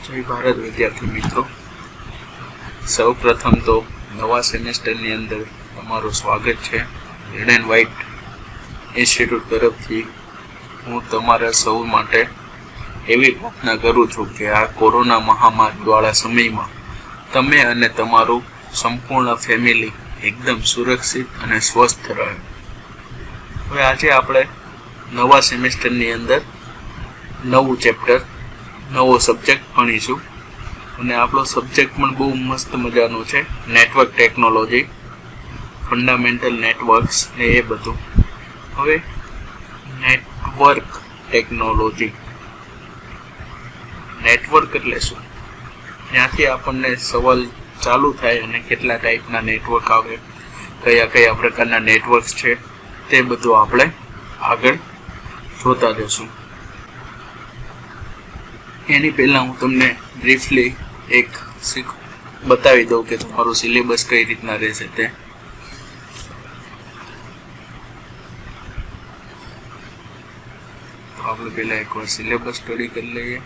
જય ભારત વિદ્યાર્થી મિત્રો, સૌ પ્રથમ તો નવા સેમેસ્ટરની અંદર તમારું સ્વાગત છે. રેડ એન્ડ વ્હાઇટ ઇન્સ્ટિટ્યૂટ તરફથી હું તમારા સૌ માટે એવી પ્રાર્થના કરું છું કે આ કોરોના મહામારીવાળા સમયમાં તમે અને તમારું સંપૂર્ણ ફેમિલી એકદમ સુરક્ષિત અને સ્વસ્થ રહે. હવે આજે આપણે નવા સેમેસ્ટરની અંદર નવું ચેપ્ટર, નવો સબ્જેક્ટ ભણીશું અને આપણો સબ્જેક્ટ પણ બહુ મસ્ત મજાનો છે. નેટવર્ક ટેકનોલોજી, ફંડામેન્ટલ નેટવર્ક્સ ને એ બધું. હવે નેટવર્ક ટેકનોલોજી, નેટવર્ક એટલે શું? ત્યાંથી આપણને સવાલ ચાલુ થાય અને કેટલા ટાઈપના નેટવર્ક આવે, કયા કયા પ્રકારના નેટવર્ક્સ છે, તે બધું આપણે આગળ જોતા જશું. એની પહેલાં હું તમને બ્રીફલી એક બતાવી દઉં કે તમારું સિલેબસ કઈ રીતના રહેશે તે. તો આપણે પહેલાં એકવાર સિલેબસ સ્ટડી કરી લઈએ.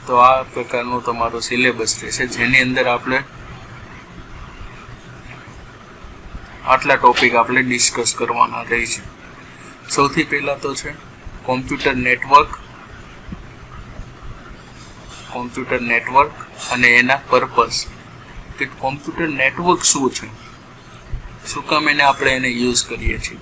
તો આ પ્રકારનું તમારું સિલેબસ રહેશે, જેની અંદર આપણે આટલા ટોપિક આપણે ડિસ્કસ કરવાના રહી છે. સૌથી પહેલા તો છે કોમ્પ્યુટર નેટવર્ક અને એના પર્પસ, કે કોમ્પ્યુટર નેટવર્ક શું છે, શું કામ આપણે યુઝ કરીએ છીએ.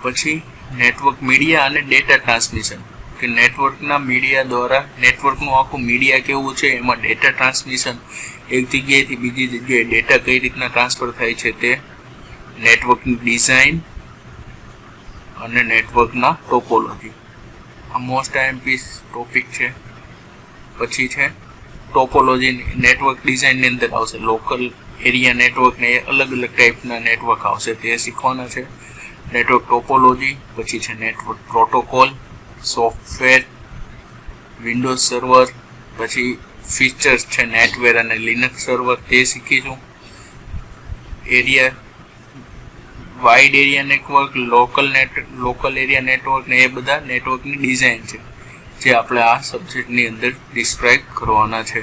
પછી નેટવર્ક મીડિયા અને ડેટા ટ્રાન્સમિશન, કે નેટવર્કના મીડિયા દ્વારા નેટવર્કનું આખું મીડિયા કેવું છે, એમાં ડેટા ટ્રાન્સમિશન, એક જગ્યાએથી બીજી જગ્યાએ ડેટા કઈ રીતના ટ્રાન્સફર થાય છે તે. નેટવર્કની ડિઝાઇન અને નેટવર્કના ટોપોલોજી, આ મોસ્ટ આઈએમપી ટોપિક છે. પછી છે ટોપોલોજી, નેટવર્ક ડિઝાઇનની અંદર આવશે લોકલ એરિયા નેટવર્ક ને અલગ અલગ ટાઈપના નેટવર્ક આવશે, તે શીખવાના છે. નેટવર્ક ટોપોલોજી, પછી છે network protocol, software, Windows server, પછી ફીચર્સ છે નેટવેર અને લિનક્સ સર્વર, તે શીખીશું. Area wide area network, local area network ને એ બધા નેટવર્કની ડિઝાઇન છે, જે આપણે આ સબ્જેક્ટની અંદર ડિસ્ક્રાઇબ કરવાના છે.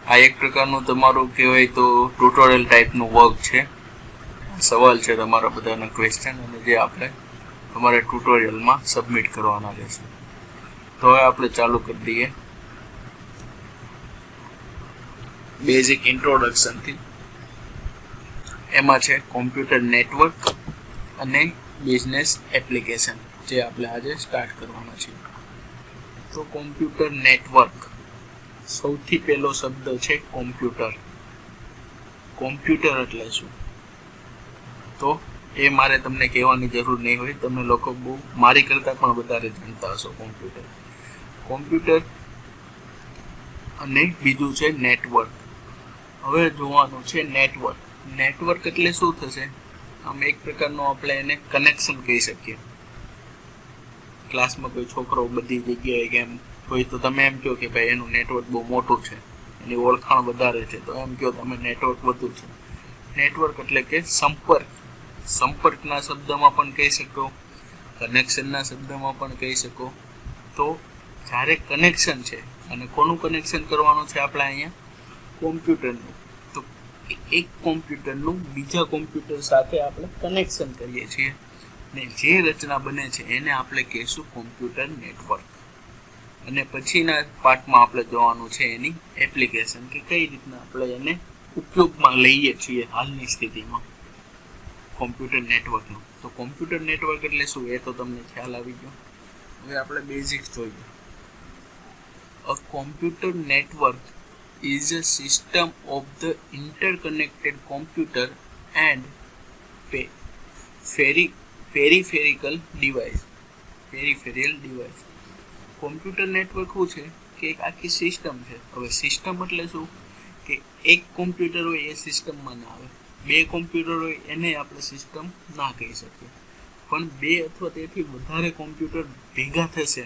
આ એક પ્રકારનું તમારું કહેવાય તો ટ્યુટોરિયલ ટાઈપનું વર્ક છે. સવાલ છે તમારા બધાના ક્વેશ્ચન, અને જે આપણે તમારા ટ્યુટોરિયલમાં સબમિટ કરવાના રહેશે. તો હવે આપણે ચાલુ કરી દઈએ બેઝિક ઇન્ટ્રોડક્શનથી. એમાં છે કોમ્પ્યુટર નેટવર્ક અને બિઝનેસ એપ્લિકેશન, જે આપણે આજે સ્ટાર્ટ કરવાના છે. તો કોમ્પ્યુટર નેટવર્ક, સૌથી પહેલો શબ્દ છે કોમ્પ્યુટર. કોમ્પ્યુટર એટલે શું? તો એ મારે તમને કહેવાની જરૂર નહીં હોય, તમે લોકો બહુ મારી કરતાં પણ વધારે જાણતા હશો કોમ્પ્યુટર. અને બીજું છે નેટવર્ક. હવે જોવાનું છે નેટવર્ક એટલે શું થશે? આમ એક પ્રકારનું આપણે એને કનેક્શન કહી શકીએ. ક્લાસમાં કોઈ છોકરો બધી જગ્યાએ કેમ હોય તો તમે એમ કહો કે ભાઈ એનું નેટવર્ક બહુ મોટું છે, એની ઓળખાણ વધારે છે, તો એમ કહો તમે નેટવર્ક વધુ છે. નેટવર્ક એટલે કે સંપર્કના શબ્દમાં પણ કહી શકો, કનેક્શનના શબ્દમાં પણ કહી શકો. તો જ્યારે કનેક્શન છે, અને કોનું કનેક્શન કરવાનું છે આપણે અહીંયા? કોમ્પ્યુટરનું. તો એક કોમ્પ્યુટરનું બીજા કોમ્પ્યુટર સાથે આપણે કનેક્શન કરીએ છીએ, ને જે રચના બને છે એને આપણે કહીશું કોમ્પ્યુટર નેટવર્ક. અને પછીના પાર્ટમાં આપણે જોવાનું છે એની એપ્લિકેશન, કે કઈ રીતના આપણે એને ઉપયોગમાં લઈએ છીએ હાલની સ્થિતિમાં કોમ્પ્યુટર નેટવર્કનું. તો કોમ્પ્યુટર નેટવર્ક એટલે શું એ તો તમને ખ્યાલ આવી ગયો. હવે આપણે બેઝિક્સ જોઈએ. A computer network is a system of the interconnected computer and peripheral device. Computer network શું છે? કે એક આખી સિસ્ટમ છે. હવે સિસ્ટમ એટલે શું? કે એક કોમ્પ્યુટર હોય એ સિસ્ટમમાં ના આવે, બે કોમ્પ્યુટર હોય એને આપણે સિસ્ટમ ના કહી શકીએ, પણ બે અથવા તેથી વધારે કોમ્પ્યુટર ભેગા થશે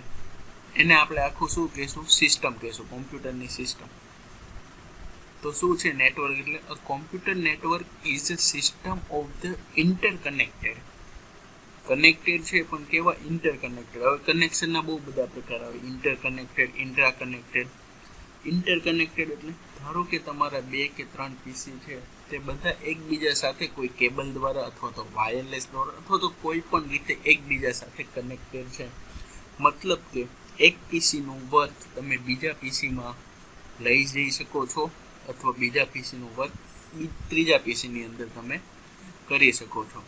એને આપણે આખું શું કહીશું? સિસ્ટમ કહીશું, કોમ્પ્યુટરની સિસ્ટમ. તો શું છે નેટવર્ક એટલે? A computer network is a system of the interconnected connected છે પણ કેવા ઇન્ટરકનેક્ટેડ. હવે કનેક્શનના બહુ બધા પ્રકાર આવે. ઇન્ટરકનેક્ટેડ, ઇન્ટ્રાકનેક્ટેડ. ઇન્ટરકનેક્ટેડ એટલે ધારો કે તમારા 2 કે 3 પીસી છે, તે બધા એકબીજા સાથે કોઈ કેબલ દ્વારા અથવા તો વાયરલેસ દ્વારા અથવા તો કોઈ પણ રીતે એકબીજા સાથે કનેક્ટેડ છે. મતલબ કે એક પીસીનું વર્ક તમે બીજા પીસીમાં લઈ જઈ શકો છો અથવા બીજા પીસીનું વર્ક ત્રીજા પીસીની અંદર તમે કરી શકો છો.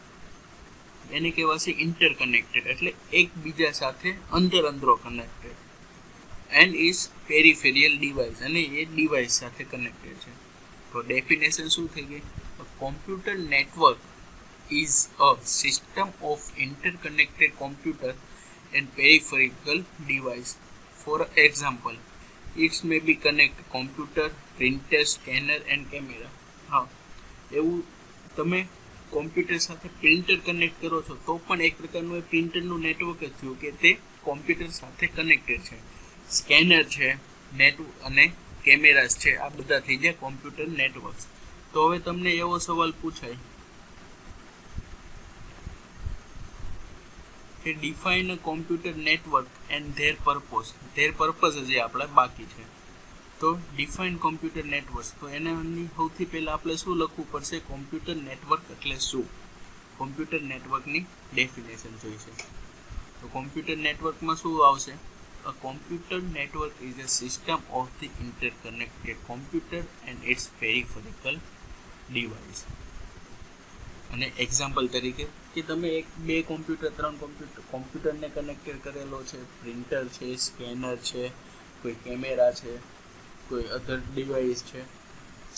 એને કહેવાશે ઇન્ટરકનેક્ટેડ, એટલે એકબીજા સાથે અંદરો કનેક્ટેડ. એન્ડ ઇઝ પેરિફેરિયલ ડિવાઇસ, અને એ ડિવાઇસ સાથે કનેક્ટેડ છે. તો ડેફિનેશન શું થઈ ગઈ? Computer network is a system of interconnected computer and peripheral device. For example, it's may be connect computer, printer, scanner and camera. હા, એવું તમે કોમ્પ્યુટર સાથે પ્રિન્ટર કનેક્ટ કરો છો તો પણ એક પ્રકારનું એ પ્રિન્ટરનું નેટવર્ક જ થયું કે તે કોમ્પ્યુટર સાથે કનેક્ટેડ છે. સ્કેનર છે, અને કેમેરાસ છે, આ બધા થઈ જાય કોમ્પ્યુટર નેટવર્ક્સ. તો હવે તમને એવો સવાલ પૂછાય કે define a computer network and there purpose. There purpose હજી આપણે બાકી છે. તો ડિફાઇન કોમ્પ્યુટર નેટવર્ક, તો એનાની સૌથી પહેલાં આપણે શું લખવું પડશે? કોમ્પ્યુટર નેટવર્ક એટલે શું? કોમ્પ્યુટર નેટવર્કની ડેફિનેશન જોઈશે. તો કોમ્પ્યુટર નેટવર્કમાં શું આવશે? A computer network is a system of the interconnected computer and its peripheral device. અને એક્ઝામ્પલ તરીકે કે તમે 2 કોમ્પ્યુટર 3 કોમ્પ્યુટરને કનેક્ટેડ કરેલો છે, પ્રિન્ટર છે, સ્કેનર છે, કોઈ કેમેરા છે, કોઈ અધર ડિવાઇસ છે.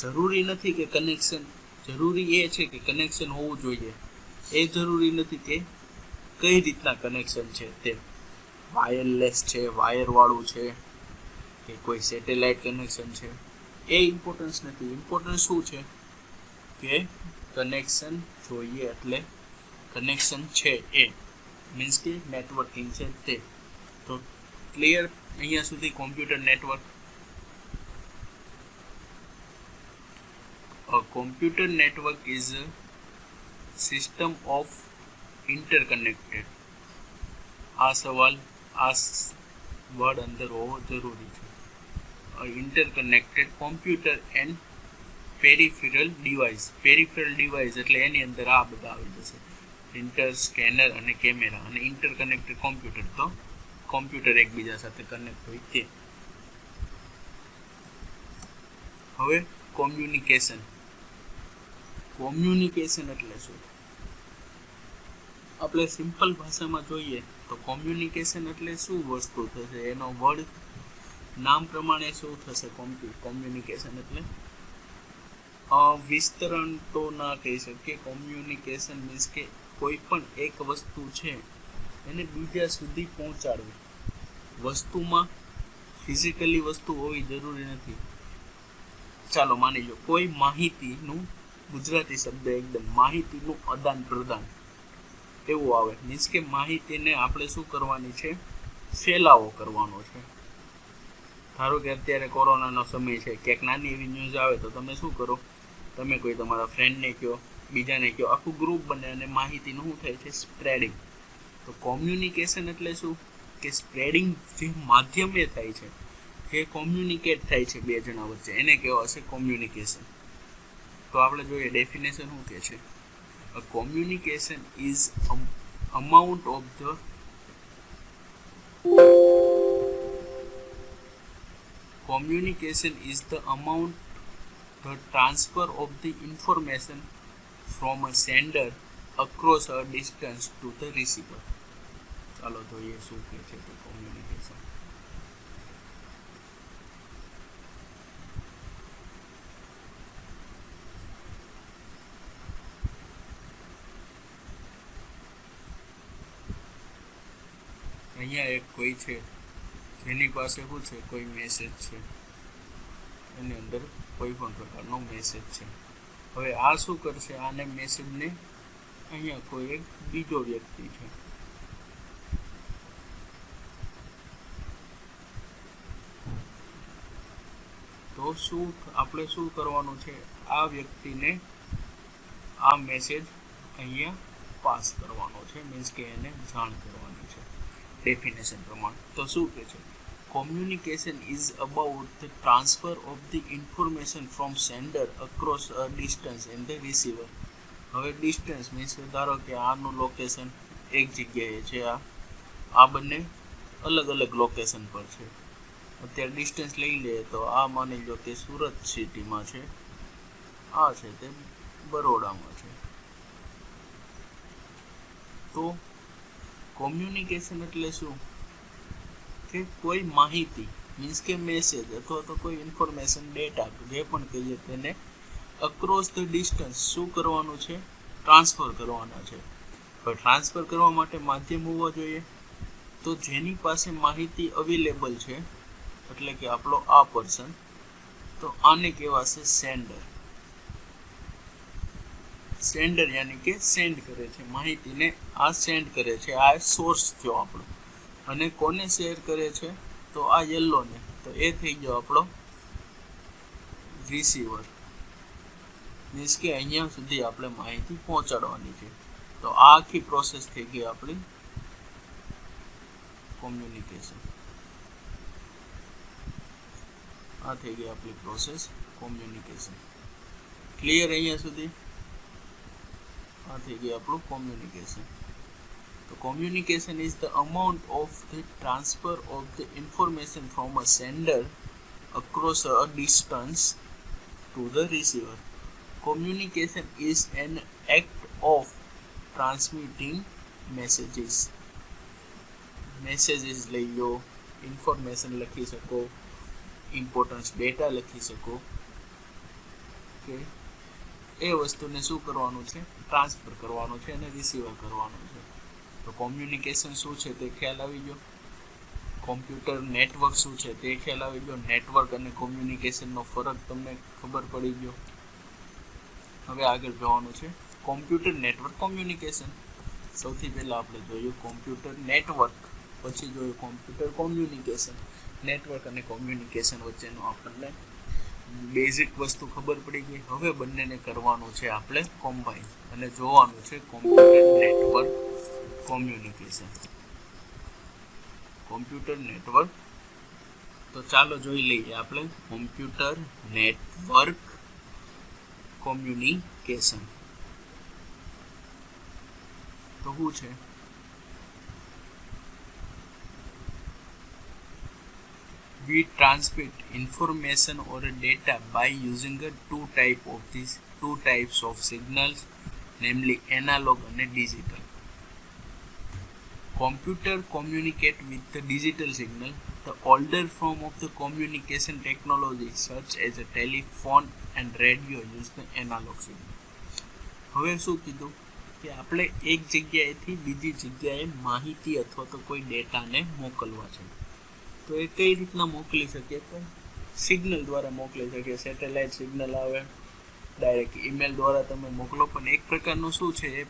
જરૂરી નથી કે કનેક્શન, જરૂરી એ છે કે કનેક્શન હોવું જોઈએ. એ જરૂરી નથી કે કઈ રીતના કનેક્શન છે, તે વાયરલેસ છે, વાયરવાળું છે, કે કોઈ સેટેલાઇટ કનેક્શન છે, એ ઇમ્પોર્ટન્સ નથી. ઇમ્પોર્ટન્સ શું છે કે કનેક્શન જોઈએ, એટલે કનેક્શન છે એ મીન્સ કે નેટવર્કિંગ છે તે. તો ક્લિયર અહીંયા સુધી computer network. A computer network is a system of interconnected. આ સવાલ, આ વર્ડ અંદર હોવો જરૂરી છે. Interconnected computer and peripheral device. Peripheral device એટલે એની અંદર આ બધા આવી જશે, પ્રિન્ટર, સ્કેનર અને કેમેરા. અને ઇન્ટરકનેક્ટેડ કોમ્પ્યુટર તો કોમ્પ્યુટર એકબીજા સાથે કનેક્ટ હોય તે. હવે કોમ્યુનિકેશન. કોમ્યુનિકેશન એટલે શું? આપણે સિમ્પલ ભાષામાં જોઈએ તો કોમ્યુનિકેશન એટલે શું વસ્તુ થશે? એનો વર્ડ નામ પ્રમાણે શું થશે? કોમ્યુનિકેશન એટલે વિસ્તરણ તો ના કહી શકીએ. કોમ્યુનિકેશન મીન્સ કે કોઈ પણ એક વસ્તુ છે એને બીજા સુધી પહોંચાડવી. વસ્તુમાં ફિઝિકલી વસ્તુ હોવી જરૂરી નથી. ચાલો માની લો કોઈ માહિતીનું, ગુજરાતી શબ્દ એકદમ, માહિતીનું આદાન પ્રદાન એવું આવે. મીન્સ કે માહિતીને આપણે શું કરવાની છે? ફેલાવો કરવાનો છે. ધારો કે અત્યારે કોરોનાનો સમય છે, ક્યાંક નાની એવી ન્યૂઝ આવે તો તમે શું કરો? તમે કોઈ તમારા ફ્રેન્ડને કહો, બીજાને કહો, આખું ગ્રુપ બને અને માહિતીનું શું થાય છે? સ્પ્રેડિંગ. તો કોમ્યુનિકેશન એટલે શું? કે સ્પ્રેડિંગ જે માધ્યમે થાય છે, જે કોમ્યુનિકેટ થાય છે 2 જણા વચ્ચે, એને કહેવાશે કોમ્યુનિકેશન. તો આપણે જોઈએ ડેફિનેશન શું કહે છે. A communication is amount of the communication is the amount, the transfer of the information from a sender across a distance to the receiver. ચાલો જોઈએ શું કહે છે તો કોમ્યુનિકેશન. અહીંયા એક કોઈ છે જેની પાસે શું છે? કોઈ મેસેજ છે, એની અંદર કોઈ પણ પ્રકારનો મેસેજ છે. હવે આ શું કરશે? આને મેસેજને અહીંયા કોઈ એક બીજો વ્યક્તિ છે, તો શું આપણે શું કરવાનું છે? આ વ્યક્તિને આ મેસેજ અહીંયા પાસ કરવાનો છે, મીન્સ કે એને જાણ કરવાની છે ડેફિનેશન પ્રમાણે. તો શું કહે છે? Communication is about the transfer of the information from sender across a distance and the receiver. હવે ડિસ્ટન્સ મીન્સ ધારો કે આનું લોકેશન એક જગ્યાએ છે, આ બંને અલગ અલગ લોકેશન પર છે. અત્યારે ડિસ્ટન્સ લઈ લઈએ તો આ માની લો કે સુરત સિટીમાં છે, આ છે તે બરોડામાં છે. તો કોમ્યુનિકેશન એટલે શું? કે કોઈ માહિતી મીન્સ કે મેસેજ અથવા તો કોઈ ઇન્ફોર્મેશન, ડેટા જે પણ કહીએ તેને અક્રોસ ધ ડિસ્ટન્સ શું કરવાનું છે? ટ્રાન્સફર કરવાના છે. પણ ટ્રાન્સફર કરવા માટે માધ્યમ હોવા જોઈએ. તો જેની પાસે માહિતી અવેલેબલ છે એટલે કે આપણો આ પર્સન, તો આને કહેવાશે સેન્ડર. સેન્ડર યાની કે સેન્ડ કરે છે માહિતીને, આ સેન્ડ કરે છે, આ સોર્સ થયો આપણો. અને કોને શેર કરે છે? તો આ યલોને, તો એ થઈ ગયો આપણો રિસીવર. મીન્સ કે અહીંયા સુધી આપણે માહિતી પહોંચાડવાની છે. તો આ આખી પ્રોસેસ થઈ ગઈ આપણી કોમ્યુનિકેશન. આ થઈ ગઈ આપણી પ્રોસેસ કોમ્યુનિકેશન. ક્લિયર અહીંયા સુધી? આ થઈ ગઈ આપણું કોમ્યુનિકેશન. તો communication is the amount of the transfer of the information from a sender across a distance to the receiver. Communication is an act of transmitting messages. Messages લઈ લો, information લખી શકો, ઇમ્પોર્ટન્સ ડેટા લખી શકો કે એ વસ્તુને શું કરવાનું છે? ટ્રાન્સફર કરવાનું છે અને રિસીવર કરવાનું છે. તો કોમ્યુનિકેશન શું છે તે ખ્યાલ આવી ગયો. કોમ્પ્યુટર નેટવર્ક શું છે તે ખ્યાલ આવી ગયો. નેટવર્ક અને કોમ્યુનિકેશનનો ફરક તમને ખબર પડી ગયો. હવે આગળ જવાનું છે કોમ્પ્યુટર નેટવર્ક કોમ્યુનિકેશન. સૌથી પહેલાં આપણે જોયું કોમ્પ્યુટર નેટવર્ક, પછી જોયું કોમ્પ્યુટર કોમ્યુનિકેશન. નેટવર્ક અને કોમ્યુનિકેશન વચ્ચેનો આપણને બેઝિક વસ્તુ ખબર પડી ગઈ. હવે બંનેને કરવાનું છે આપણે કોમ્બાઈન અને જોવાનું છે computer network communication. Computer network, તો ચાલો જોઈ લઈએ આપણે કોમ્પ્યુટર નેટવર્ક કોમ્યુનિકેશન. તો શું છે? We transmit information or data by using two types of signals, namely analog and digital. Computer communicate with the digital signal. The older form of the communication technology such as a telephone and radio use the analog signal. હવે શું કીધું કે આપણે એક જગ્યાએથી બીજી જગ્યાએ માહિતી અથવા તો કોઈ ડેટાને મોકલવા છે. તો એ કઈ રીતના મોકલી શકીએ? તો સિગ્નલ દ્વારા મોકલી શકીએ. સેટેલાઇટ સિગ્નલ આવે, ડાયરેક્ટ ઈમેલ દ્વારા તમે મોકલો, પણ એક પ્રકારનું શું છે એ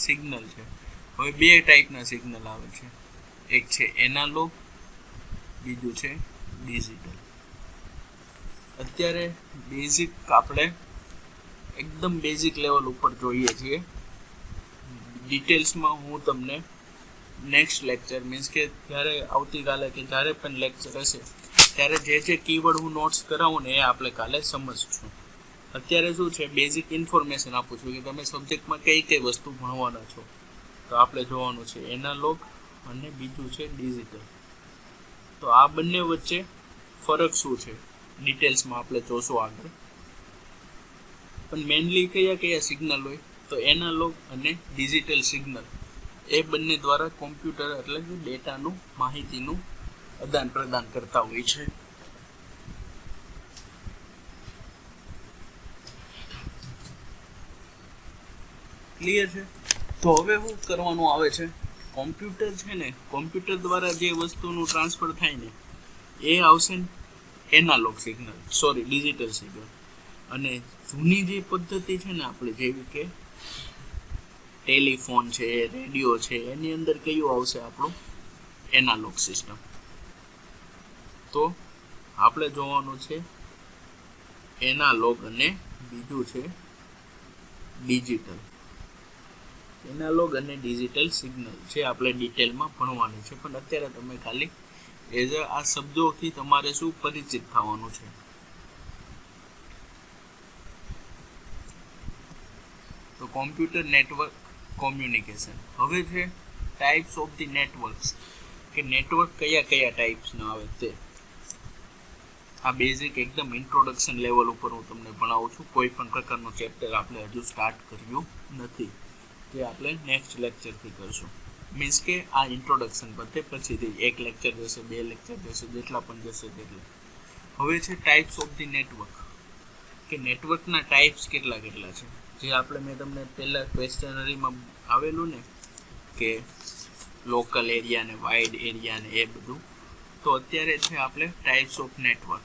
સિગ્નલ છે. હવે બે ટાઈપના સિગ્નલ આવે છે, એક છે એનાલોગ, બીજું છે ડિજિટલ. અત્યારે બેઝિક આપણે એકદમ બેઝિક લેવલ ઉપર જોઈએ છીએ. ડિટેલ્સમાં હું તમને નેક્સ્ટ લેક્ચર મીન્સ કે જ્યારે આવતીકાલે કે જ્યારે પણ લેક્ચર હશે ત્યારે જે કીવર્ડ હું નોટ્સ કરાવું ને એ આપણે કાલે સમજશું. અત્યારે શું છે બેઝિક ઇન્ફોર્મેશન આપું છું કે તમે સબ્જેક્ટમાં કઈ કઈ વસ્તુ ભણવાના છો. તો આપણે જોવાનું છે એનાલોગ અને બીજું છે ડિજિટલ. તો આ બંને વચ્ચે ફરક શું છે ડિટેલ્સમાં આપણે જોશું આગળ. પણ મેઇનલી કયા સિગ્નલ હોય? તો એનાલોગ અને ડિજિટલ સિગ્નલ એ બંને દ્વારા કોમ્પ્યુટર એટલે કે ડેટાનું, માહિતીનું આદાન પ્રદાન કરતા હોય છે. ક્લિયર છે? તો હવે શું કરવાનું આવે છે? કોમ્પ્યુટર છે ને, કોમ્પ્યુટર દ્વારા જે વસ્તુનું ટ્રાન્સફર થાય ને એ આવશે એનાલોગ સિગ્નલ, ડિજિટલ સિગ્નલ. અને જૂની જે પદ્ધતિ છે ને આપણે, જેવી કે ટેલિફોન છે, રેડિયો છે, એની અંદર કયું આવશે? આપણું એનાલોગ સિસ્ટમ. તો આપણે જોવાનું છે એનાલોગ અને બીજું છે ડિજિટલ. એનાલોગ અને ડિજિટલ સિગ્નલ જે આપણે ડિટેલમાં ભણવાનું છે, પણ અત્યારે તમે ખાલી એઝ આ શબ્દોથી તમારે શું પરિચિત થવાનું છે. તો કોમ્પ્યુટર નેટવર્ક કોમ્યુનિકેશન. હવે છે ટાઈપ્સ ઓફ ધી નેટવર્ક્સ, કે નેટવર્ક કયા કયા ટાઈપ્સના આવે તે. આ બેઝિક એકદમ ઇન્ટ્રોડક્શન લેવલ ઉપર હું તમને ભણાવું છું. કોઈ પણ પ્રકારનું ચેપ્ટર આપણે હજુ સ્ટાર્ટ કર્યું નથી, જે આપણે નેક્સ્ટ લેક્ચરથી કરશું. મીન્સ કે આ ઇન્ટ્રોડક્શન પતે પછીથી એક લેક્ચર જશે, 2 લેક્ચર જશે, જેટલા પણ જશે તેટલા. હવે છે ટાઈપ્સ ઓફ ધી નેટવર્ક, કે નેટવર્કના ટાઈપ્સ કેટલા કેટલા છે. જે આપણે મેં તમને પહેલા ક્વેશ્ચનરીમાં આવેલું ને કે લોકલ એરિયા ને વાઇડ એરિયા ને એ બધું, તો અત્યારે છે આપણે ટાઈપ્સ ઓફ નેટવર્ક.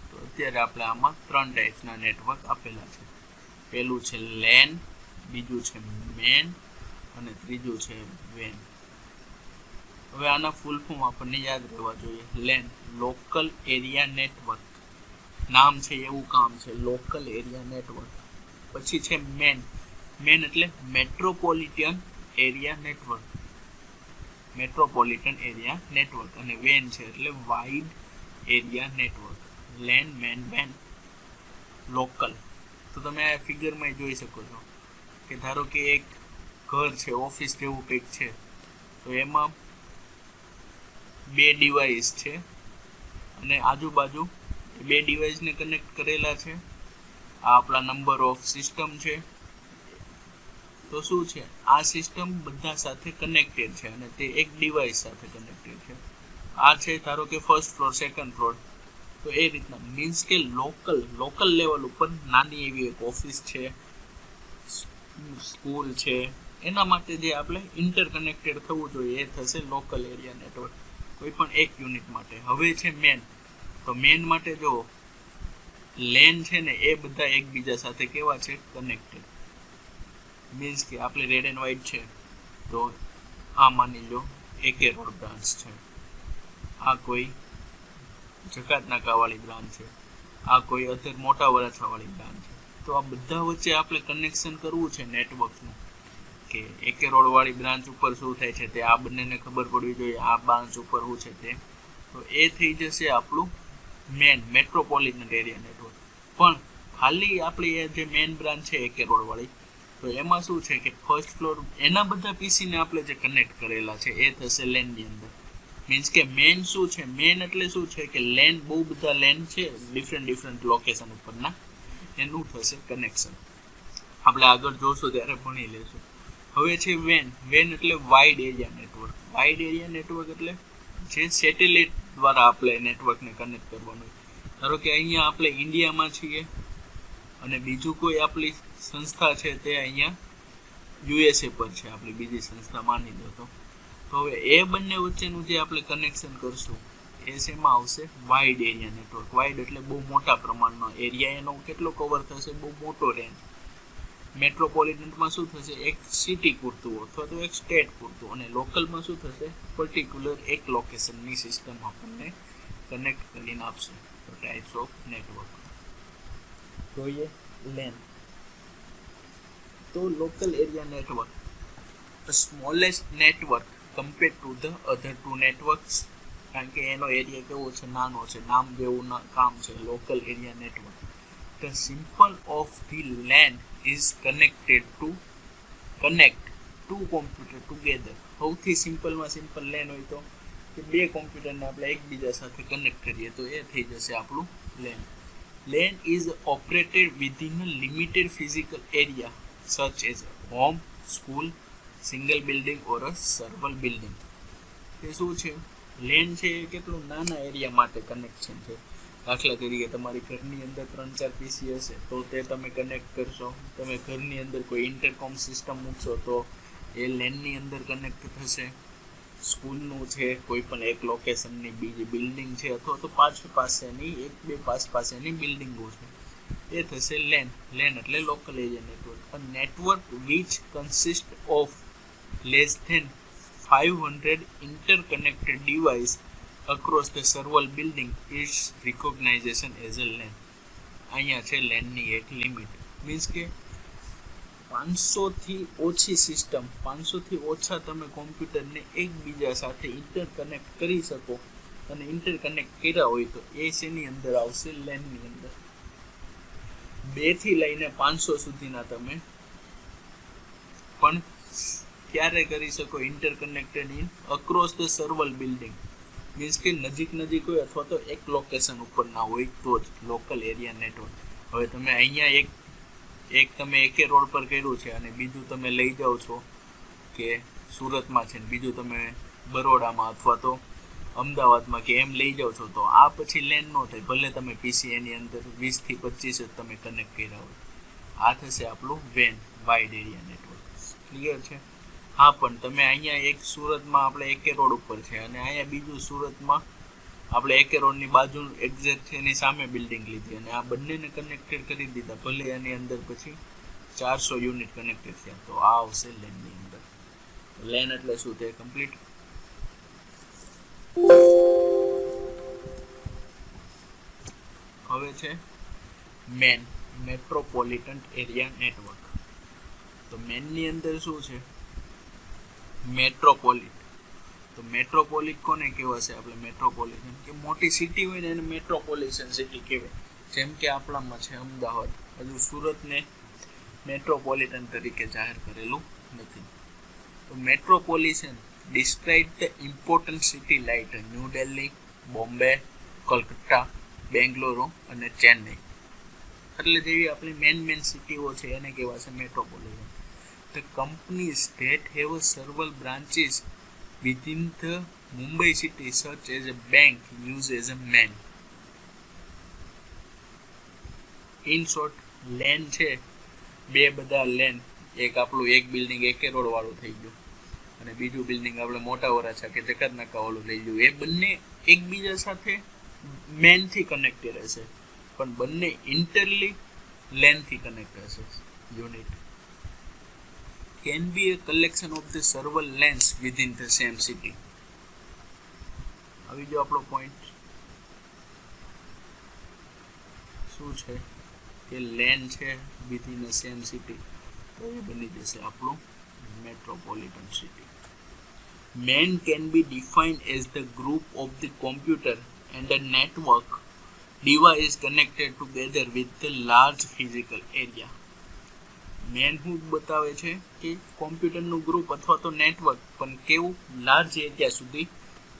તો અત્યારે આપણે આમાં 3 ટાઈપ્સના નેટવર્ક આપેલા છે. પહેલું છે લેન, બીજું છે મેન અને ત્રીજું છે વેન. હવે આના ફૂલ ફોર્મ આપણને યાદ રહેવા જોઈએ. લેન લોકલ એરિયા નેટવર્ક, નામ છે એવું કામ છે, લોકલ એરિયા નેટવર્ક. પછી છે મેન, મેન એટલે metropolitan area network, metropolitan area network. અને વેન છે એટલે wide area network. LAN, MAN, વેન, લોકલ. તો તમે આ ફિગરમાં જોઈ શકો છો કે ધારો કે એક ઘર છે, ઓફિસ જેવું કંઈક છે, તો એમાં 2 ડિવાઇસ છે અને આજુબાજુ 2 ડિવાઇસને કનેક્ટ કરેલા છે. આ આપણા નંબર ઓફ સિસ્ટમ છે. તો શું છે, આ સિસ્ટમ બધા સાથે કનેક્ટેડ છે અને તે એક ડિવાઇસ સાથે કનેક્ટેડ છે. આ છે ધારો કે ફર્સ્ટ ફ્લોર, સેકન્ડ ફ્લોર. તો એ રીતના મીન્સ કે લોકલ લેવલ ઉપર નાની એવી એક ઓફિસ છે, સ્કૂલ છે, એના માટે જે આપણે ઇન્ટરકનેક્ટેડ થવું જોઈએ એ થશે લોકલ એરિયા નેટવર્ક, કોઈ પણ એક યુનિટ માટે. હવે છે મેન. તો મેન માટે જો લેન છે ને એ બધા એકબીજા સાથે કેવા છે, કનેક્ટેડ. મીન્સ કે આપણે રેડ એન્ડ વ્હાઇટ છે, તો આ માની લો એકે રોડ બ્રાન્ચ છે, આ કોઈ જકાત નાકાવાળી બ્રાન્ચ છે, આ કોઈ અધર મોટા વરાછાવાળી બ્રાન્ચ છે. તો આ બધા વચ્ચે આપણે કનેક્શન કરવું છે નેટવર્કનું, કે એકે રોડવાળી બ્રાન્ચ ઉપર શું થાય છે તે આ બંનેને ખબર પડવી જોઈએ, આ બ્રાન્ચ ઉપર શું છે તે. તો એ થઈ જશે આપણું મેન મેટ્રોપોલિટન એરિયા નેટવર્ક. પણ ખાલી આપણી જે મેન બ્રાન્ચ છે એકે રોડવાળી, તો એમાં શું છે કે ફર્સ્ટ ફ્લોર એના બધા પીસીને આપણે જે કનેક્ટ કરેલા છે એ થશે લેનની અંદર. મીન્સ કે મેન શું છે, મેન એટલે શું છે કે લેન, બહુ બધા લેન છે ડિફરન્ટ લોકેશન ઉપરના, એનું થશે કનેક્શન. આપણે આગળ જોશું ત્યારે ભણી લેશું. હવે છે વેન. વેન એટલે wide area network. Wide area network એટલે જે સેટેલાઇટ દ્વારા આપણે નેટવર્કને કનેક્ટ કરવાનું. ધારો કે અહીંયા આપણે ઇન્ડિયામાં છીએ અને બીજું કોઈ આપણી સંસ્થા છે તે અહીંયા યુએસએ પર છે, આપણી બીજી સંસ્થા માની દો તો. તો હવે એ બંને વચ્ચેનું જે આપણે કનેક્શન કરશું એ શેમાં આવશે, વાઇડ એરિયા નેટવર્ક. વાઇડ એટલે બહુ મોટા પ્રમાણનો એરિયા, એનો કેટલો કવર થશે, બહુ મોટો રેન્જ. મેટ્રોપોલિટનમાં શું થશે, એક સિટી પૂરતું અથવા તો એક સ્ટેટ પૂરતું. અને લોકલમાં શું થશે, પર્ટિક્યુલર એક લોકેશનની સિસ્ટમ આપણને કનેક્ટ કરીને આપશે. તો ટાઈપ્સ ઓફ નેટવર્ક જોઈએ. લેન તો local area network, the smallest network compared to the other 2 networks. કારણ કે એનો એરિયા કેવો છે, નાનો છે, નામ જેવું કામ છે, local area network. The symbol of the LAN is connect two computer together. સૌથી સિમ્પલમાં સિમ્પલ લેન હોય તો કે 2 કોમ્પ્યુટરને આપણે એકબીજા સાથે કનેક્ટ કરીએ તો એ થઈ જશે આપણું lane. LAN is operated within a limited physical area such as home, school, single building or a several building. એ શું છે, લેન છે એ કેટલું નાના એરિયા માટે કનેક્શન છે. દાખલા તરીકે તમારી ઘરની અંદર 3-4 પીસી હશે તો તે તમે કનેક્ટ કરશો. તમે ઘરની અંદર કોઈ ઇન્ટરકોમ સિસ્ટમ મૂકશો તો એ લેનની અંદર કનેક્ટ થશે. સ્કૂલનું છે, કોઈ પણ એક લોકેશનની બીજી બિલ્ડિંગ છે, અથવા તો પાસેની 1-2 પાસેની બિલ્ડિંગો છે, એ થશે લેન. લેન એટલે local area network. A network which consists of less than 500 interconnected devices across the several building is recognization as a LAN. અહીંયા છે લેનની એક લિમિટ. મીન્સ કે 500થી ઓછી સિસ્ટમ, 500થી ઓછા તમે કોમ્પ્યુટરને એકબીજા સાથે ઇન્ટરકનેક્ટ કરી શકો, અને ઇન્ટરકનેક્ટ કર્યા હોય તો એ શેની અંદર આવશે? લેનની અંદર. 2 થી લઈને 500 સુધીના તમે પણ ક્યારે કરી શકો? Interconnected in across the server building. Means કે નજીક હોય અથવા તો એક લોકેશન ઉપર ના હોય તો જ લોકલ એરિયા નેટવર્ક. હવે તમે અહીંયા એક તમે એકે રોડ પર કર્યું છે અને બીજું તમે લઈ જાઓ છો કે સુરતમાં છે ને બીજું તમે બરોડામાં અથવા તો અમદાવાદમાં કે એમ લઈ જાઓ છો, તો આ પછી લેન ન થાય. ભલે તમે પીસી એની અંદર 20 થી 25 જ તમે કનેક્ટ કર્યા હોય. આ થશે આપણું વેન, વાઇડ એરિયા નેટવર્ક. ક્લિયર છે? હા, પણ તમે અહીંયા એક સુરતમાં આપણે એકે રોડ ઉપર છે અને અહીંયા બીજું સુરતમાં આપણે એકે રોડની બાજુ એક્ઝેક્ટ છે એની સામે બિલ્ડિંગ લીધી અને આ બંનેને કનેક્ટેડ કરી દીધા. ભલે એની અંદર પછી 400 યુનિટ કનેક્ટેડ થયા, તો આ આવશે લેનની અંદર. લેન એટલે શું? તે કમ્પ્લીટ. હવે છે મેન, મેટ્રોપોલિટન એરિયા નેટવર્ક. તો મેનની અંદર શું છે? મેટ્રોપોલિટ. તો મેટ્રોપોલિટ કોને કહેવાશે? આપણે મેટ્રોપોલિટન કે મોટી સિટી હોય ને એને મેટ્રોપોલિટન સિટી કહેવાય. જેમ કે આપણામાં છે અમદાવાદ, હજુ સુરતને મેટ્રોપોલિટન તરીકે જાહેર કરેલું નથી. તો metropolitan describe the important city like New Delhi, Bombay, Calcutta, બેંગ્લોરો અને ચેન્નઈ. એટલે જેવી આપણી મેન સિટીઓ છે એને કહેવાશે metropolitan. The companies that have several branches within the Mumbai city, such as a bank, use as a main. In short, LAN છે બે બધા લેન. એક આપણું એક બિલ્ડિંગ એકે રોડ વાળું થઈ ગયું અને બીજું બિલ્ડિંગ આપણે મોટા વરાછા કે જકાત નાકા વાળું લઈ ગયું. એ બંને એકબીજા સાથે મેનથી કનેક્ટેડ હશે, પણ બંને ઇન્ટરલી લેનથી કનેક્ટ હશે. Unit can be a collection of the several lanes within the same city. આવી જો આપણો પોઈન્ટ શું છે કે લેન છે within the same city, તો એ બની જશે આપણું metropolitan city. Man can be defined as the group of the computer and a network device connected together with the large physical area. MAN હું બતાવે છે કે કોમ્પ્યુટરનું ગ્રુપ અથવા તો નેટવર્ક પણ કેવું લાર્જ એરિયા સુધી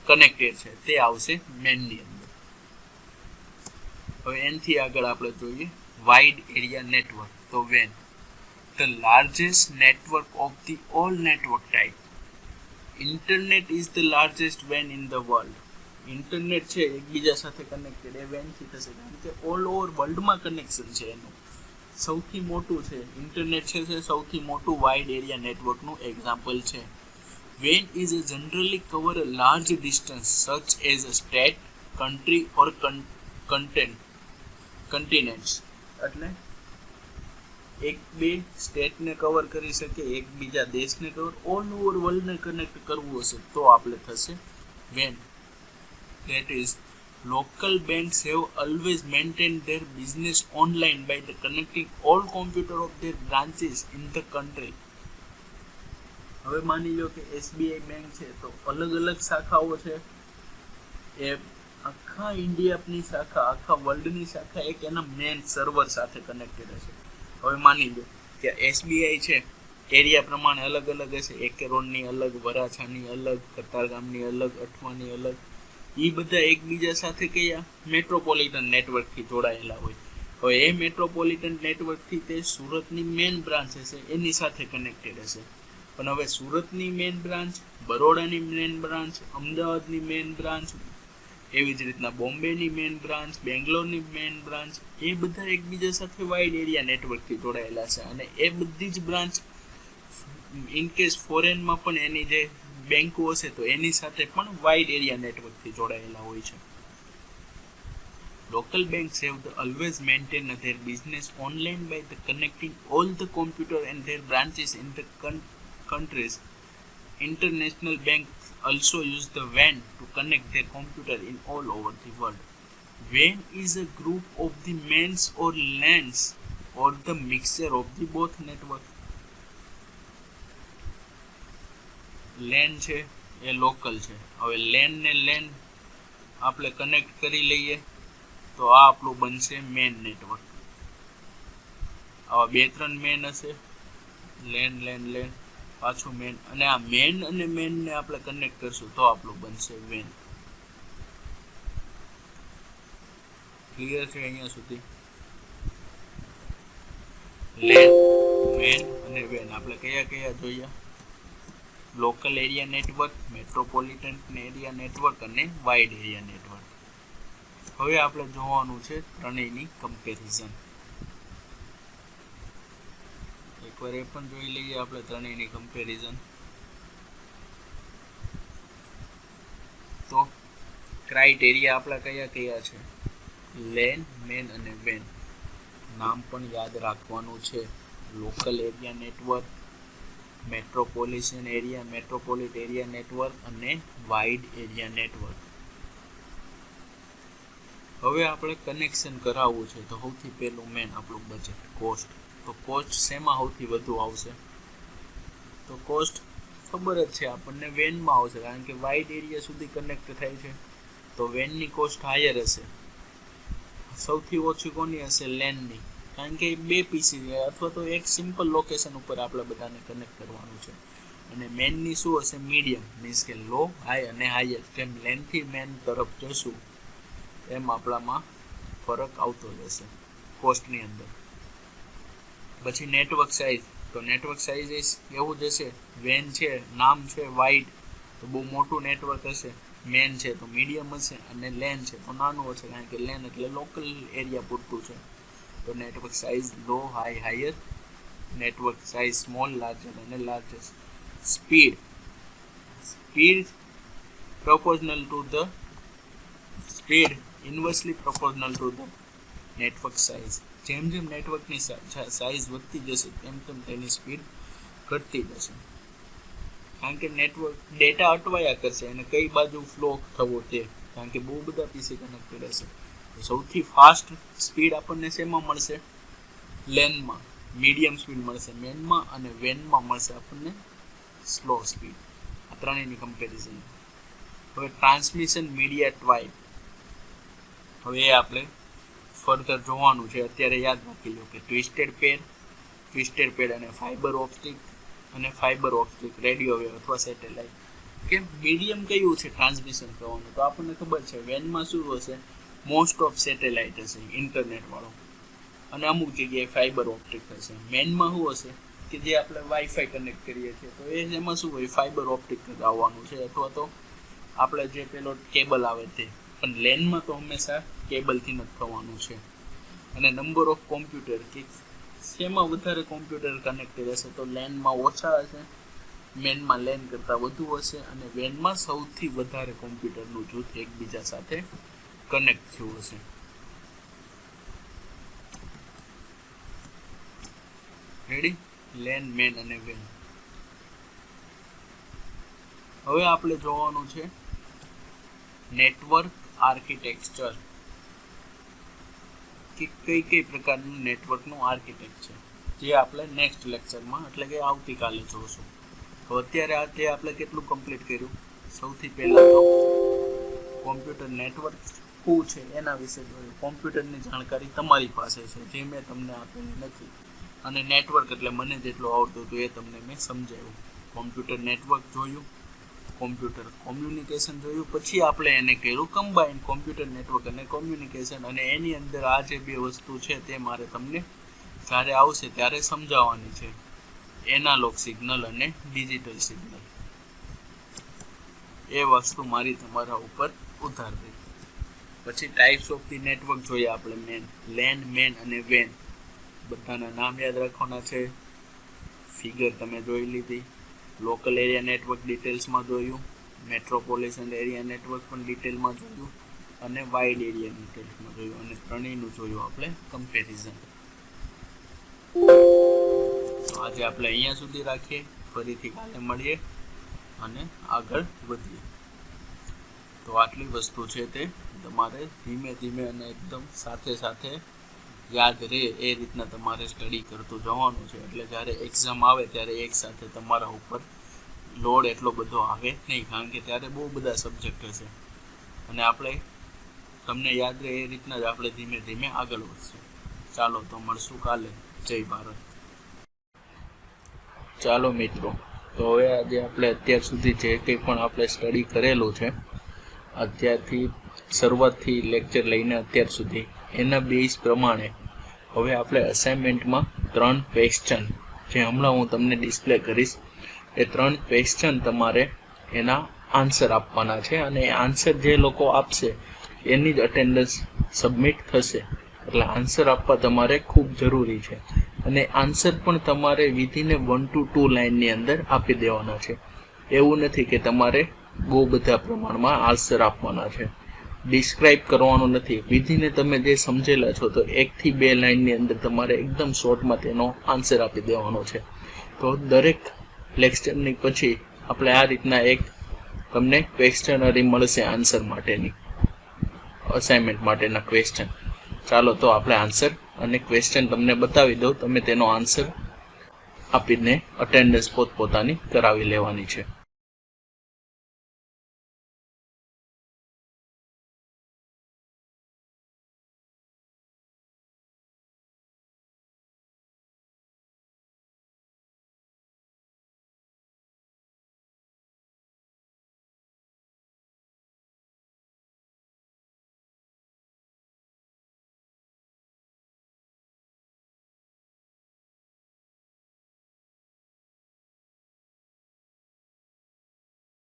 કનેક્ટેડ છે, તે આવશે મેનની અંદર. હવે એનથી આગળ આપણે જોઈએ વાઇડ એરિયા નેટવર્ક. તો વેન the largest network of the all network type. Internet is the largest વેન ઇન ધ વર્લ્ડ. ઇન્ટરનેટ છે એકબીજા સાથે કનેક્ટેડ, એ વેનથી થશે કારણ કે ઓલ ઓવર વર્લ્ડમાં કનેક્શન છે એનું. સૌથી મોટું છે ઇન્ટરનેટ છે સૌથી મોટું વાઇડ એરિયા નેટવર્કનું એક્ઝામ્પલ છે. When is a generally cover a large distance such as a state, country or continents. એટલે એક બે સ્ટેટને કવર કરી શકે, એક બીજા દેશને કવર, ઓલ ઓવર વર્લ્ડને કનેક્ટ કરવું હશે તો આપણે થશે van. That is, local banks have always maintained their business online by connecting all computer of their branches in the country. હવે માની લો કે એસબીઆઈ બેંક છે તો અલગ અલગ શાખાઓ છે, એ આખા ઇન્ડિયાની શાખા, આખા વર્લ્ડની શાખા એક એના મેન સર્વર સાથે કનેક્ટેડ હશે. હવે માની લો કે એસબીઆઈ છે એરિયા પ્રમાણે અલગ અલગ હશે, એકે રોડની અલગ, વરાછાની અલગ, કતારગામની અલગ, અઠવાની અલગ. એ બધા એકબીજા સાથે કયા મેટ્રોપોલિટન નેટવર્કથી જોડાયેલા હોય. હવે એ મેટ્રોપોલિટન નેટવર્કથી તે સુરતની મેન બ્રાન્ચ હશે એની સાથે કનેક્ટેડ હશે. પણ હવે સુરતની મેન બ્રાન્ચ, બરોડાની મેન બ્રાન્ચ, અમદાવાદની મેન બ્રાન્ચ, એવી જ રીતના બોમ્બેની મેન બ્રાન્ચ, બેંગ્લોરની મેન બ્રાન્ચ, એ બધા એકબીજા સાથે વાઇડ એરિયા નેટવર્કથી જોડાયેલા છે. અને એ બધી જ બ્રાન્ચ ઇનકેસ ફોરેનમાં પણ એની જે બેંકો હશે તો એની સાથે પણ વાઇડ એરિયા નેટવર્કથી જોડાયેલા હોય છે. Local banks have always maintained their business online by connecting all the computer and their branches in the countries. International banks also use the WAN to connect their computer in all over the world. WAN is a group of the mains or LANs or the mixture of the both network. LAN છે એ local છે. હવે LAN ને LAN આપણે connect કરી લઈએ તો આ આપણું બનશે મેન નેટવર્ક. આવા 2-3 મેન હશે, LAN LAN LAN પાછું મેન, અને આ મેન અને મેન ને આપણે કનેક્ટ કરશું તો આપણું બનશે વેન. ક્લિયર છે અહીંયા સુધી? LAN, મેન અને વેન આપણે કયા કયા જોયા? Local area network, metropolitan area network અને વાઇડ એરિયા નેટવર્ક. હવે આપણે જોવાનું છે ત્રણેયની કમ્પેરિઝન. એકવાર એ પણ જોઈ લઈએ આપણે ત્રણેયની કમ્પેરિઝન. તો ક્રાઇટેરિયા આપણા કયા કયા છે? LAN, મેન અને વેન. નામ પણ યાદ રાખવાનું છે. Local area network, metropolitan area network અને વાઇડ એરિયા નેટવર્ક. હવે આપણે કનેક્શન કરાવવું છે તો સૌથી પહેલું મેન આપણું બજેટ, કોસ્ટ. તો કોસ્ટ શેમાં સૌથી વધુ આવશે? તો કોસ્ટ ખબર જ છે આપણને વેનમાં આવશે, કારણ કે વાઇડ એરિયા સુધી કનેક્ટ થાય છે તો વેનની કોસ્ટ હાયર હશે. સૌથી ઓછી કોની હશે? લેનની, કારણ કે 2 પીસી અથવા તો એક સિમ્પલ લોકેશન ઉપર આપણે બધાને કનેક્ટ કરવાનું છે. અને મેનની શું હશે? મીડિયમ, મીન્સ કે લો, હાઈ અને હાયર. જેમ લેનથી મેન તરફ જશું એમ આપણામાં ફરક આવતો જશે કોસ્ટની અંદર. પછી નેટવર્ક સાઇઝ. તો નેટવર્ક સાઇઝ એવું જ હશે. વેન છે, નામ છે વાઇડ, તો બહુ મોટું નેટવર્ક હશે. મેન છે તો મીડિયમ હશે, અને લેન છે તો નાનું હશે, કારણ કે લેન એટલે લોકલ એરિયા પૂરતું છે. તો network size low, high, higher. Network size small, larger અને largest. Speed proportional to the speed, inversely proportional to the network size. જેમ જેમ નેટવર્કની સાઇઝ વધતી જશે તેમ તેમ તેની સ્પીડ ઘટતી જશે, કારણ કે નેટવર્ક ડેટા અટવાયા કરશે અને કઈ બાજુ ફ્લો થવો તે, કારણ કે બહુ બધા પીસી કનેક્ટેડ હશે. તો સૌથી ફાસ્ટ સ્પીડ આપણને શેમાં મળશે? લેનમાં. મીડિયમ સ્પીડ મળશે મેનમાં, અને વેનમાં મળશે આપણને સ્લો સ્પીડ. આ ત્રણેયની કમ્પેરિઝન. હવે ટ્રાન્સમિશન મીડિયા ટાઈપ, હવે એ આપણે ફર્ધર જોવાનું છે. અત્યારે યાદ રાખી લો કે ટ્વિસ્ટેડ પેર અને ફાઈબર ઓપ્ટિક રેડિયો વેવ અથવા સેટેલાઇટ. કે મીડિયમ કયું છે ટ્રાન્સમિશન કરવાનું? તો આપણને ખબર છે વેનમાં શું હશે? મોસ્ટ ઓફ સેટેલાઇટ હશે, ઇન્ટરનેટ વાળો, અને અમુક જગ્યાએ ફાઈબર ઓપ્ટિક હશે. મેનમાં શું હશે? કે જે આપણે વાઈફાઈ કનેક્ટ કરીએ છીએ તો એમાં શું હોય? ફાઈબર ઓપ્ટિક આવવાનું છે, અથવા તો આપણે જે પેલો કેબલ આવે તે. પણ લેનમાં તો હંમેશા કેબલથી જ થવાનું છે. અને નંબર ઓફ કોમ્પ્યુટર, કે શેમાં વધારે કોમ્પ્યુટર કનેક્ટેડ હશે? તો લેનમાં ઓછા હશે, મેનમાં લેન કરતાં વધુ હશે, અને વેનમાં સૌથી વધારે કોમ્પ્યુટરનું જૂથ એકબીજા સાથે કનેક્ટ થયું હશે. રેડી? લેન, મેન અને વેન. હવે આપણે જોવાનું છે નેટવર્ક આર્કિટેક્ચર, કે કઈ કઈ પ્રકારનું નેટવર્કનું આર્કિટેક્ચર, જે આપણે નેક્સ્ટ લેક્ચરમાં એટલે કે આવતીકાલે જોશું. તો અત્યારે તે આપણે કેટલું કમ્પ્લીટ કર્યું? સૌથી પહેલાં તો કોમ્પ્યુટર નેટવર્ક શું છે એના વિશે જોયું. કોમ્પ્યુટરની જાણકારી તમારી પાસે છે, જે મેં તમને આપેલી નથી. અને નેટવર્ક એટલે મને જેટલું આવડતું હતું એ તમને મેં સમજાવ્યું. કોમ્પ્યુટર નેટવર્ક જોયું, કોમ્પ્યુટર કોમ્યુનિકેશન જોયું, પછી આપણે એને કર્યું કમ્બાઇન, કોમ્પ્યુટર નેટવર્ક અને કોમ્યુનિકેશન. અને એની અંદર આ જે 2 વસ્તુ છે તે મારે તમને જ્યારે આવશે ત્યારે સમજાવવાની છે, એનાલોગ સિગ્નલ અને ડિજિટલ સિગ્નલ. એ વસ્તુ મારી તમારા ઉપર ઉધારવી. પછી ટાઈપ્સ ઓફ ધી નેટવર્ક જોઈએ આપણે. લેન, મેન અને વેન. બધાના નામ યાદ રાખવાના છે. ફિગર તમે જોઈ લીધી. લોકલ એરિયા નેટવર્ક ડિટેલ્સમાં જોયું, મેટ્રોપોલિટન એરિયા નેટવર્ક પણ ડિટેલમાં જોયું, અને વાઇડ એરિયા ડિટેલ્સમાં જોયું, અને ત્રણેયનું જોયું આપણે કમ્પેરિઝન. આજે આપણે અહીંયા સુધી રાખીએ, ફરીથી કાલે મળીએ અને આગળ વધીએ. તો આટલી વસ્તુ છે તે તમારે ધીમે ધીમે અને એકદમ સાથે યાદ રહે એ રીતના તમારે સ્ટડી કરતું જવાનું છે. એટલે જ્યારે એક્ઝામ આવે ત્યારે એક સાથે તમારા ઉપર લોડ એટલો બધો આવે નહીં, કારણ કે ત્યારે બહુ બધા સબ્જેક્ટ હશે અને આપણે તમને યાદ રહે એ રીતના જ આપણે ધીમે ધીમે આગળ વધશું. ચાલો તો મળશું કાલે. જય ભારત. ચાલો મિત્રો, તો હવે આજે આપણે અત્યાર સુધી જે કંઈ પણ આપણે સ્ટડી કરેલું છે, અત્યારથી શરૂઆતથી લેક્ચર લઈને અત્યાર સુધી, એના બેઝ પ્રમાણે હવે આપણે અસાઇનમેન્ટમાં 3 ક્વેશ્ચન જે હમણાં હું તમને ડિસ્પ્લે કરીશ, એ 3 ક્વેશ્ચન તમારે એના આન્સર આપવાના છે અને એ આન્સર જે લોકો આપશે એની જ અટેન્ડન્સ સબમિટ થશે. એટલે આન્સર આપવા તમારે ખૂબ જરૂરી છે અને આન્સર પણ તમારે વિધિને 1 to 2 લાઇનની અંદર આપી દેવાના છે. એવું નથી કે તમારે બહુ બધા પ્રમાણમાં આન્સર આપવાના છે, ડિસ્ક્રાઇબ કરવાનું નથી. વિધિને તમે જે સમજેલા છો તો 1 થી 2 લાઇનની અંદર તમારે એકદમ શોર્ટમાં તેનો આન્સર આપી દેવાનો છે. તો દરેક લેક્ચરની પછી આપણે આ રીતના એક તમને ક્વેશ્ચનરી મળશે આન્સર માટેની, અસાઇનમેન્ટ માટેના ક્વેશ્ચન. ચાલો તો આપણે આન્સર અને ક્વેશ્ચન તમને બતાવી દઉં, તમે તેનો આન્સર આપીને અટેન્ડન્સ પોતપોતાની કરાવી લેવાની છે.